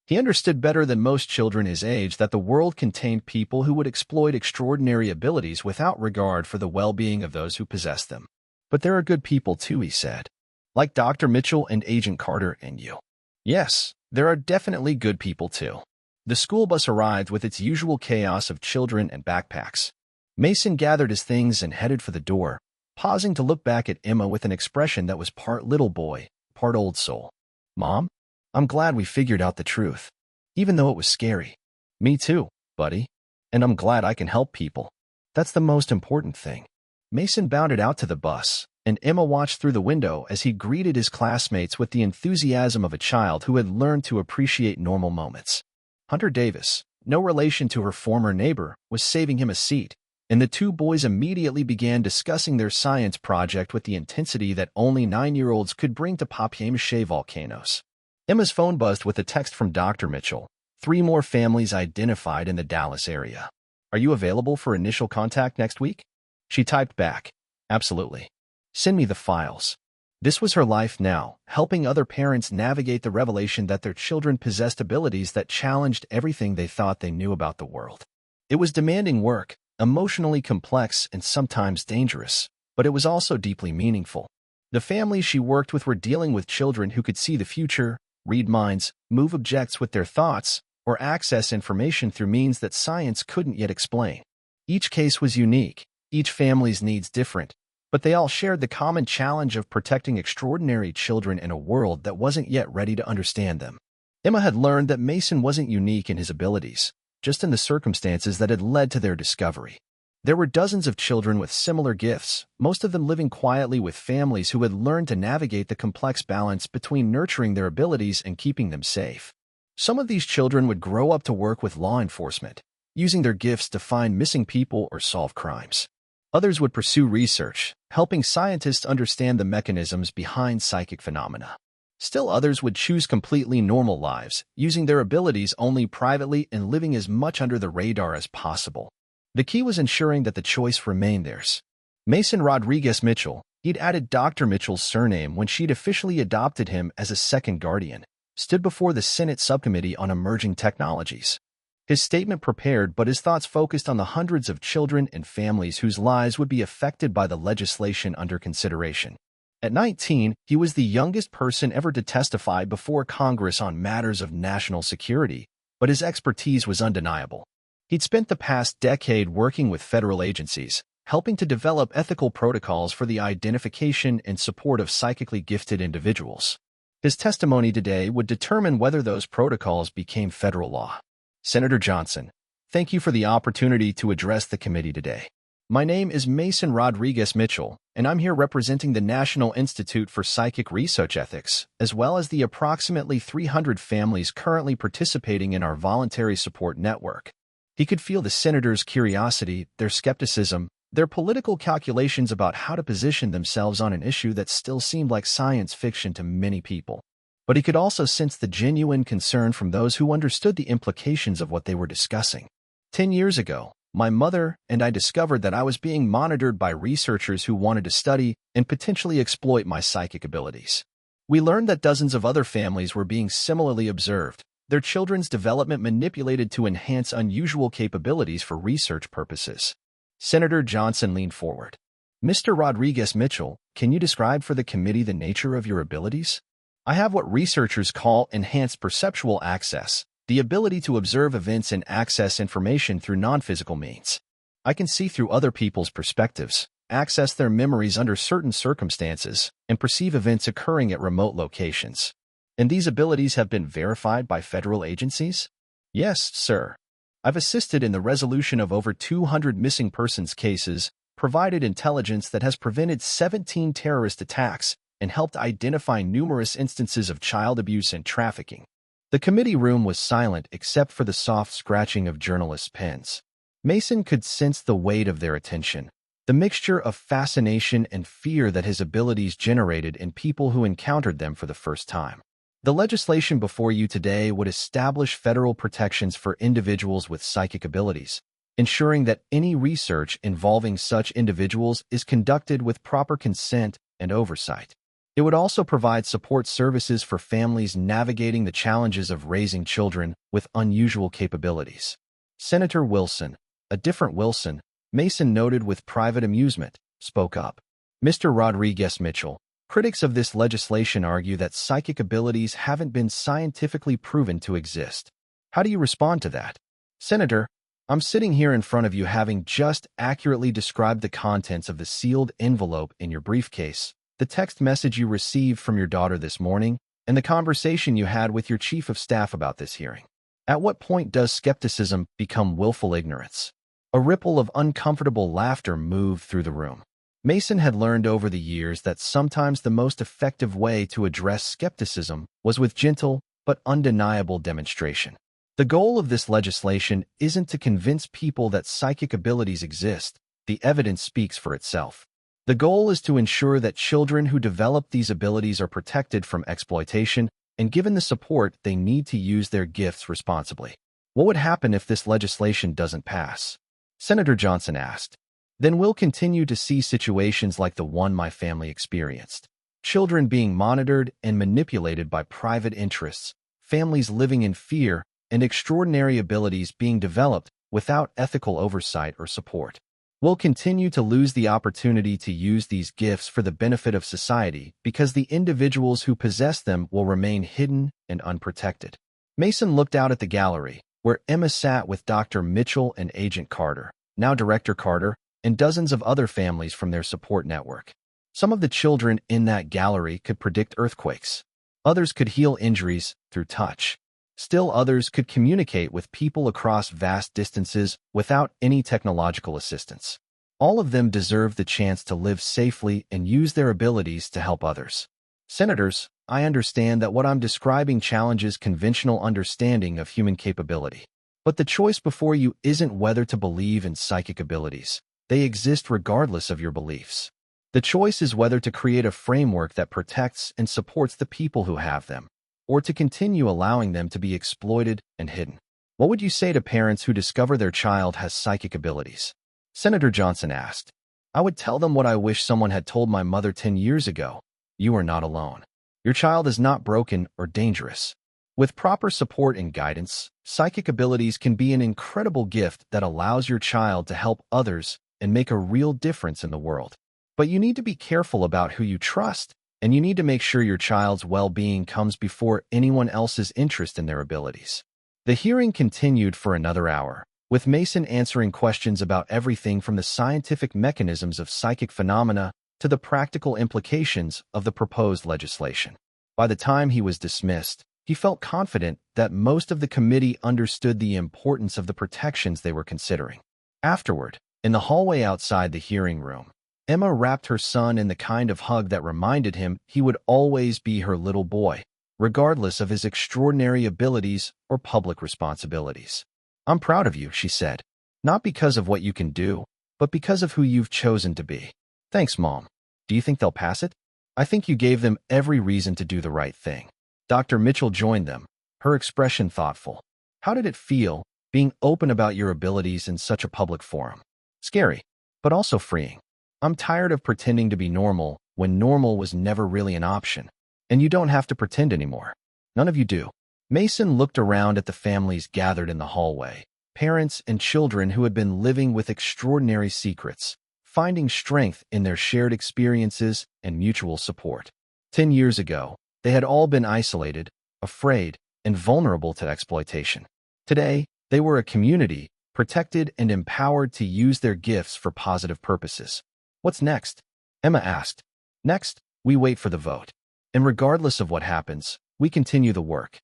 He understood better than most children his age that the world contained people who would exploit extraordinary abilities without regard for the well-being of those who possessed them. But there are good people too, he said. Like Dr. Mitchell and Agent Carter and you. Yes, there are definitely good people too. The school bus arrived with its usual chaos of children and backpacks. Mason gathered his things and headed for the door, pausing to look back at Emma with an expression that was part little boy, part old soul. Mom? I'm glad we figured out the truth. Even though it was scary. Me too, buddy. And I'm glad I can help people. That's the most important thing. Mason bounded out to the bus, and Emma watched through the window as he greeted his classmates with the enthusiasm of a child who had learned to appreciate normal moments. Hunter Davis, no relation to her former neighbor, was saving him a seat, and the two boys immediately began discussing their science project with the intensity that only 9-year-olds could bring to papier-mâché volcanoes. Emma's phone buzzed with a text from Dr. Mitchell. 3 more families identified in the Dallas area. Are you available for initial contact next week? She typed back. Absolutely. Send me the files. This was her life now, helping other parents navigate the revelation that their children possessed abilities that challenged everything they thought they knew about the world. It was demanding work, emotionally complex and sometimes dangerous, but it was also deeply meaningful. The families she worked with were dealing with children who could see the future, read minds, move objects with their thoughts, or access information through means that science couldn't yet explain. Each case was unique, each family's needs different, but they all shared the common challenge of protecting extraordinary children in a world that wasn't yet ready to understand them. Emma had learned that Mason wasn't unique in his abilities, just in the circumstances that had led to their discovery. There were dozens of children with similar gifts, most of them living quietly with families who had learned to navigate the complex balance between nurturing their abilities and keeping them safe. Some of these children would grow up to work with law enforcement, using their gifts to find missing people or solve crimes. Others would pursue research, helping scientists understand the mechanisms behind psychic phenomena. Still others would choose completely normal lives, using their abilities only privately and living as much under the radar as possible. The key was ensuring that the choice remained theirs. Mason Rodriguez Mitchell, he'd added Dr. Mitchell's surname when she'd officially adopted him as a second guardian, stood before the Senate Subcommittee on Emerging Technologies. His statement prepared, but his thoughts focused on the hundreds of children and families whose lives would be affected by the legislation under consideration. At 19, he was the youngest person ever to testify before Congress on matters of national security, but his expertise was undeniable. He'd spent the past decade working with federal agencies, helping to develop ethical protocols for the identification and support of psychically gifted individuals. His testimony today would determine whether those protocols became federal law. Senator Johnson, thank you for the opportunity to address the committee today. My name is Mason Rodriguez Mitchell, and I'm here representing the National Institute for Psychic Research Ethics, as well as the approximately 300 families currently participating in our voluntary support network. He could feel the senator's curiosity, their skepticism, their political calculations about how to position themselves on an issue that still seemed like science fiction to many people. But he could also sense the genuine concern from those who understood the implications of what they were discussing. 10 years ago, my mother and I discovered that I was being monitored by researchers who wanted to study and potentially exploit my psychic abilities. We learned that dozens of other families were being similarly observed, their children's development manipulated to enhance unusual capabilities for research purposes. Senator Johnson leaned forward. Mr. Rodriguez Mitchell, can you describe for the committee the nature of your abilities? I have what researchers call enhanced perceptual access, the ability to observe events and access information through non-physical means. I can see through other people's perspectives, access their memories under certain circumstances, and perceive events occurring at remote locations. And these abilities have been verified by federal agencies? Yes, sir. I've assisted in the resolution of over 200 missing persons cases, provided intelligence that has prevented 17 terrorist attacks, and helped identify numerous instances of child abuse and trafficking. The committee room was silent except for the soft scratching of journalists' pens. Mason could sense the weight of their attention, the mixture of fascination and fear that his abilities generated in people who encountered them for the first time. The legislation before you today would establish federal protections for individuals with psychic abilities, ensuring that any research involving such individuals is conducted with proper consent and oversight. It would also provide support services for families navigating the challenges of raising children with unusual capabilities. Senator Wilson, a different Wilson, Mason noted with private amusement, spoke up. Mr. Rodriguez Mitchell, critics of this legislation argue that psychic abilities haven't been scientifically proven to exist. How do you respond to that? Senator, I'm sitting here in front of you having just accurately described the contents of the sealed envelope in your briefcase, the text message you received from your daughter this morning, and the conversation you had with your chief of staff about this hearing. At what point does skepticism become willful ignorance? A ripple of uncomfortable laughter moved through the room. Mason had learned over the years that sometimes the most effective way to address skepticism was with gentle but undeniable demonstration. The goal of this legislation isn't to convince people that psychic abilities exist. The evidence speaks for itself. The goal is to ensure that children who develop these abilities are protected from exploitation and given the support they need to use their gifts responsibly. What would happen if this legislation doesn't pass? Senator Johnson asked. Then we'll continue to see situations like the one my family experienced. Children being monitored and manipulated by private interests, families living in fear, and extraordinary abilities being developed without ethical oversight or support. We'll continue to lose the opportunity to use these gifts for the benefit of society because the individuals who possess them will remain hidden and unprotected. Mason looked out at the gallery, where Emma sat with Dr. Mitchell and Agent Carter, now Director Carter, and dozens of other families from their support network. Some of the children in that gallery could predict earthquakes. Others could heal injuries through touch. Still others could communicate with people across vast distances without any technological assistance. All of them deserve the chance to live safely and use their abilities to help others. Senators, I understand that what I'm describing challenges conventional understanding of human capability. But the choice before you isn't whether to believe in psychic abilities. They exist regardless of your beliefs. The choice is whether to create a framework that protects and supports the people who have them, or to continue allowing them to be exploited and hidden. What would you say to parents who discover their child has psychic abilities? Senator Johnson asked. I would tell them what I wish someone had told my mother 10 years ago. You are not alone. Your child is not broken or dangerous. With proper support and guidance, psychic abilities can be an incredible gift that allows your child to help others and make a real difference in the world. But you need to be careful about who you trust, and you need to make sure your child's well-being comes before anyone else's interest in their abilities. The hearing continued for another hour, with Mason answering questions about everything from the scientific mechanisms of psychic phenomena to the practical implications of the proposed legislation. By the time he was dismissed, he felt confident that most of the committee understood the importance of the protections they were considering. Afterward, in the hallway outside the hearing room, Emma wrapped her son in the kind of hug that reminded him he would always be her little boy, regardless of his extraordinary abilities or public responsibilities. I'm proud of you, she said, not because of what you can do, but because of who you've chosen to be. Thanks, Mom. Do you think they'll pass it? I think you gave them every reason to do the right thing. Dr. Mitchell joined them, her expression thoughtful. How did it feel, being open about your abilities in such a public forum. Scary, but also freeing. I'm tired of pretending to be normal when normal was never really an option. And you don't have to pretend anymore. None of you do. Mason looked around at the families gathered in the hallway, parents and children who had been living with extraordinary secrets, finding strength in their shared experiences and mutual support. 10 years ago, they had all been isolated, afraid, and vulnerable to exploitation. Today, they were a community, protected and empowered to use their gifts for positive purposes. What's next? Emma asked. Next, we wait for the vote. And regardless of what happens, we continue the work.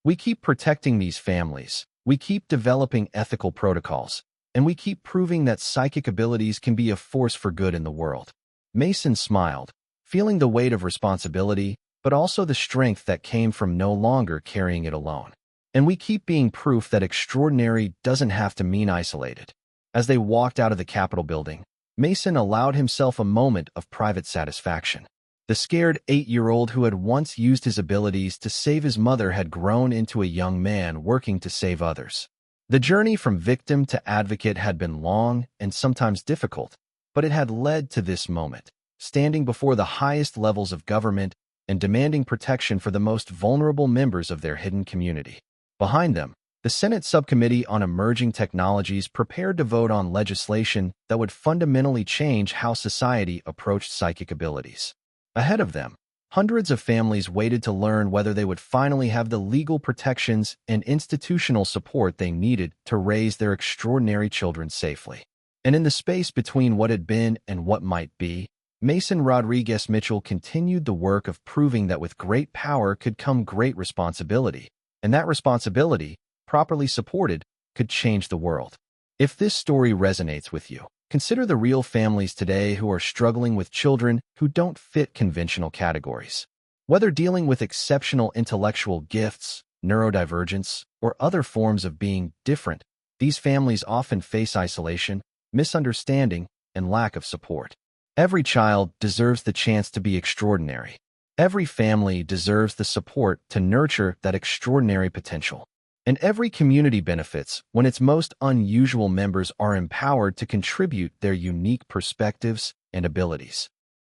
We keep protecting these families, we keep developing ethical protocols, and we keep proving that psychic abilities can be a force for good in the world. Mason smiled, feeling the weight of responsibility, but also the strength that came from no longer carrying it alone. And we keep being proof that extraordinary doesn't have to mean isolated. As they walked out of the Capitol building, Mason allowed himself a moment of private satisfaction. The scared 8-year-old who had once used his abilities to save his mother had grown into a young man working to save others. The journey from victim to advocate had been long and sometimes difficult, but it had led to this moment, standing before the highest levels of government and demanding protection for the most vulnerable members of their hidden community. Behind them, the Senate Subcommittee on Emerging Technologies prepared to vote on legislation that would fundamentally change how society approached psychic abilities. Ahead of them, hundreds of families waited to learn whether they would finally have the legal protections and institutional support they needed to raise their extraordinary children safely. And in the space between what had been and what might be, Mason Rodriguez Mitchell continued the work of proving that with great power could come great responsibility, and that responsibility, properly supported, could change the world. If this story resonates with you, consider the real families today who are struggling with children who don't fit conventional categories. Whether dealing with exceptional intellectual gifts, neurodivergence, or other forms of being different, these families often face isolation, misunderstanding, and lack of support. Every child deserves the chance to be extraordinary. Every family deserves the support to nurture that extraordinary potential. And every community benefits when its most unusual members are empowered to contribute their unique perspectives and abilities.